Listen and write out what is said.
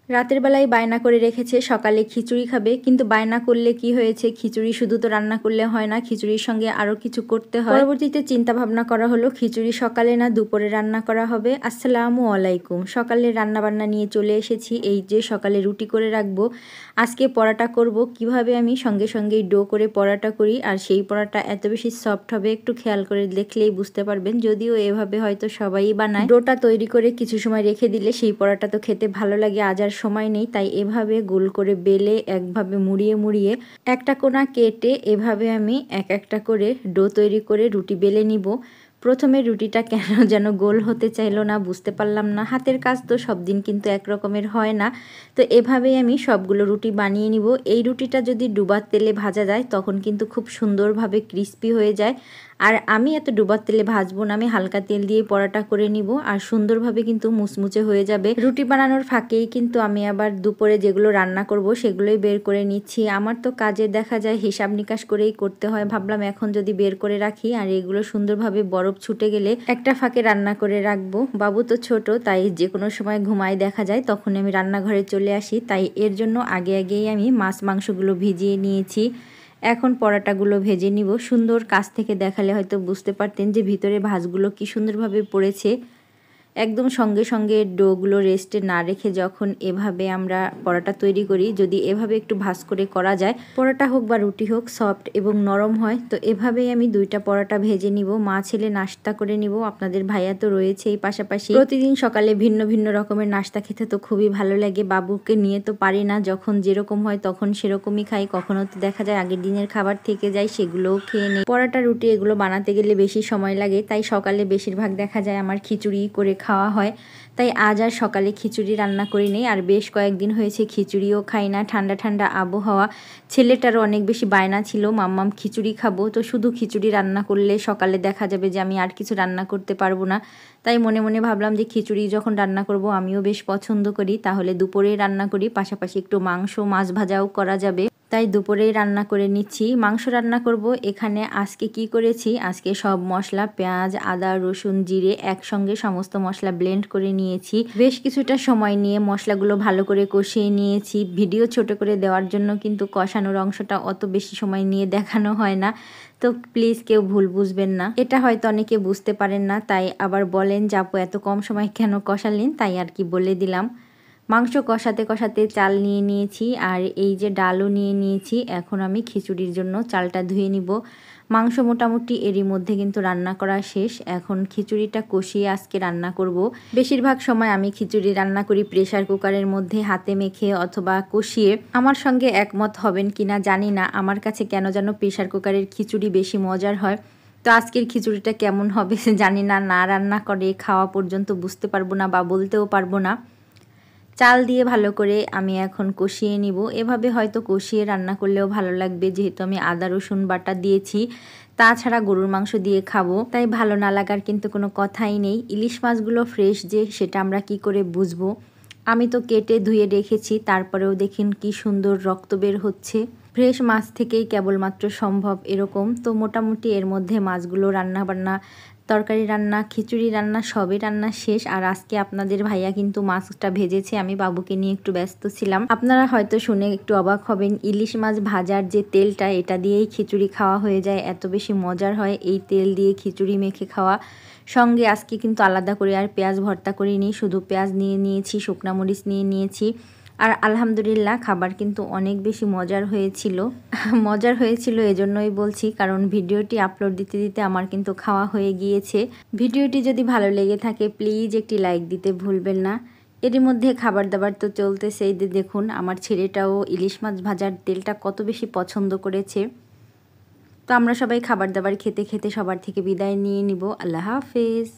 রাতের বেলায় বায়না করে রেখেছে সকালে খিচুড়ি খাবে, কিন্তু বায়না করলে কি হয়েছে, খিচুড়ি শুধু তো রান্না করলে হয় না, খিচুড়ির সঙ্গে আরও কিছু করতে হয়। পরবর্তীতে চিন্তা ভাবনা করা হলো খিচুড়ি সকালে না দুপুরে রান্না করা হবে। আসসালামু আলাইকুম। সকালে রান্না বান্না নিয়ে চলে এসেছি। এই যে সকালে রুটি করে রাখবো, আজকে পরাটা করব। কিভাবে আমি সঙ্গে সঙ্গেই ডো করে পরাটা করি, আর সেই পরাটা এত বেশি সফট হবে একটু খেয়াল করে দেখলেই বুঝতে পারবেন। যদিও এভাবে হয়তো সবাই বানায়। ডোটা তৈরি করে কিছু সময় রেখে দিলে সেই পরাটা তো খেতে ভালো লাগে। আজ আর সময় নেই, তাই এভাবে গোল করে বেলে একভাবে মুড়িয়ে মুড়িয়ে একটা কোনা কেটে এভাবে আমি এক একটা করে ডো তৈরি করে রুটি বেলে নিব। প্রথমে রুটিটা কেন যেন গোল হতে চাইলো না, বুঝতে পারলাম না। হাতের কাজ তো সব দিন কিন্তু এক রকমের হয় না, তো এভাবেই আমি সবগুলো রুটি বানিয়ে নিব। এই রুটিটা যদি ডুবার তেলে ভাজা যায় তখন কিন্তু খুব সুন্দরভাবে ক্রিস্পি হয়ে যায়। আর আমি এত ডুবার তেলে ভাজবো না, আমি হালকা তেল দিয়ে পরাটা করে নিব, আর সুন্দরভাবে কিন্তু মুচমুচে হয়ে যাবে। রুটি বানানোর ফাঁকেই কিন্তু আমি আবার দুপুরে যেগুলো রান্না করব সেগুলোই বের করে নিচ্ছি। আমার তো কাজে দেখা যায় হিসাব নিকাশ করেই করতে হয়, ভাবলাম এখন যদি বের করে রাখি আর এগুলো সুন্দরভাবে বরফ ছুটে গেলে একটা ফাঁকে রান্না করে রাখবো। বাবু তো ছোট, তাই যে কোনো সময় ঘুমায় দেখা যায়, তখন আমি রান্নাঘরে চলে আসি। তাই এর জন্য আগেই আমি মাছ মাংসগুলো ভিজিয়ে নিয়েছি। এখন পরাটাগুলো ভেজে নিব। সুন্দর কাছ থেকে দেখালে হয়তো বুঝতে পারতেন যে ভিতরে ভাঁজগুলো কি সুন্দরভাবে পড়েছে। একদম সঙ্গে সঙ্গে ডোগুলো রেস্টে না রেখে যখন এভাবে আমরা পরাটা তৈরি করি, যদি এভাবে একটু ভাঁজ করে করা যায়, পরাটা হোক বা রুটি হোক সফট এবং নরম হয়। তো এভাবেই আমি দুইটা পরাটা ভেজে নিব। মা ছেলে নাস্তা করে নিব। আপনাদের ভাইয়া তো রয়েছেই পাশাপাশি। প্রতিদিন সকালে ভিন্ন ভিন্ন রকমের নাস্তা খেতে তো খুবই ভালো লাগে। বাবুকে নিয়ে তো পারি না, যখন যেরকম হয় তখন সেরকমই খাই। কখনো তো দেখা যায় আগের দিনের খাবার থেকে যায়, সেগুলোও খেয়ে নেই। পরাটা রুটি এগুলো বানাতে গেলে বেশি সময় লাগে, তাই সকালে বেশিরভাগ দেখা যায় আমার খিচুড়ি করে খাওয়া হয়। তাই আজ আর সকালে খিচুড়ি রান্না করি নেই। আর বেশ কয়েকদিন হয়েছে খিচুড়িও খাই না। ঠান্ডা ঠান্ডা আবহাওয়া, ছেলেটারও অনেক বেশি বায়না ছিল মাম্মাম খিচুড়ি খাবো। তো শুধু খিচুড়ি রান্না করলে সকালে দেখা যাবে যে আমি আর কিছু রান্না করতে পারবো না। তাই মনে মনে ভাবলাম যে খিচুড়ি যখন রান্না করব, আমিও বেশ পছন্দ করি, তাহলে দুপুরে রান্না করি, পাশাপাশি একটু মাংস মাছ ভাজাও করা যাবে। তাই দুপুরেই রান্না করে নিচ্ছি। মাংস রান্না করব। এখানে আজকে কি করেছি, আজকে সব মশলা পেঁয়াজ আদা রসুন জিরে একসঙ্গে সমস্ত মশলা ব্লেন্ড করে নিয়েছি। বেশ কিছুটা সময় নিয়ে মশলাগুলো ভালো করে কষিয়ে নিয়েছি। ভিডিও ছোট করে দেওয়ার জন্য কিন্তু কষানোর অংশটা অত বেশি সময় নিয়ে দেখানো হয় না, তো প্লিজ কেউ ভুল বুঝবেন না। এটা হয়তো অনেকে বুঝতে পারেন না, তাই আবার বলেন যে আপু এত কম সময় কেন কষালেন, তাই আর কি বলে দিলাম। মাংস কষাতে কষাতে চাল নিয়ে নিয়েছি, আর এই যে ডালও নিয়ে নিয়েছি। এখন আমি খিচুড়ির জন্য চালটা ধুয়ে নিব। মাংস মোটামুটি এরই মধ্যে কিন্তু রান্না করা শেষ। এখন খিচুড়িটা কষিয়ে আজকে রান্না করব। বেশিরভাগ সময় আমি খিচুড়ি রান্না করি প্রেসার কুকারের মধ্যে হাতে মেখে অথবা কষিয়ে। আমার সঙ্গে একমত হবেন কিনা জানি না, আমার কাছে কেন যেন প্রেসার কুকারের খিচুড়ি বেশি মজার হয়। তো আজকের খিচুড়িটা কেমন হবে জানি না, না রান্না করে খাওয়া পর্যন্ত বুঝতে পারবো না বা বলতেও পারবো না। চাল দিয়ে ভালো করে আমি এখন কষিয়ে নিব। এভাবে হয়তো কষিয়ে রান্না করলেও ভালো লাগবে, যেহেতু আমি আদা রসুন বাটা দিয়েছি। তাছাড়া গরুর মাংস দিয়ে খাবো, তাই ভালো না লাগার কিন্তু কোনো কথাই নেই। ইলিশ মাছগুলো ফ্রেশ যে, সেটা আমরা কি করে বুঝবো? আমি তো কেটে ধুয়ে রেখেছি, তারপরেও দেখেন কি সুন্দর রক্ত বের হচ্ছে। ফ্রেশ মাছ থেকেই কেবলমাত্র সম্ভব এরকম। তো মোটামুটি এর মধ্যে মাছগুলো রান্না বান্না, তরকারি রান্না, খিচুড়ি রান্না সবই রান্না শেষ। আর আজকে আপনাদের ভাইয়া কিন্তু মাছটা ভেজেছে, আমি বাবুকে নিয়ে একটু ব্যস্ত ছিলাম। আপনারা হয়তো শুনে একটু অবাক হবেন, ইলিশ মাছ ভাজার যে তেলটা, এটা দিয়েই খিচুড়ি খাওয়া হয়ে যায়, এত বেশি মজার হয় এই তেল দিয়ে খিচুড়ি মেখে খাওয়া। সঙ্গে আজকে কিন্তু আলাদা করে আর পেঁয়াজ ভর্তা করিনি, শুধু পেঁয়াজ নিয়ে নিয়েছি, শুকনা মরিচ নিয়ে নিয়েছি। আর আলহামদুলিল্লাহ খাবার কিন্তু অনেক বেশি মজার হয়েছিল। মজার হয়েছিল এজন্যই বলছি, কারণ ভিডিওটি আপলোড দিতে দিতে আমার কিন্তু খাওয়া হয়ে গিয়েছে। ভিডিওটি যদি ভালো লেগে থাকে প্লিজ একটি লাইক দিতে ভুলবেন না। এরই মধ্যে খাবার দাবার তো চলতেছেই, দেখুন আমার ছেলেটাও ইলিশ মাছ ভাজার তেলটা কত বেশি পছন্দ করেছে। তো আমরা সবাই খাবার দাবার খেতে খেতে সবার থেকে বিদায় নিয়ে নিব। আল্লাহ হাফেজ।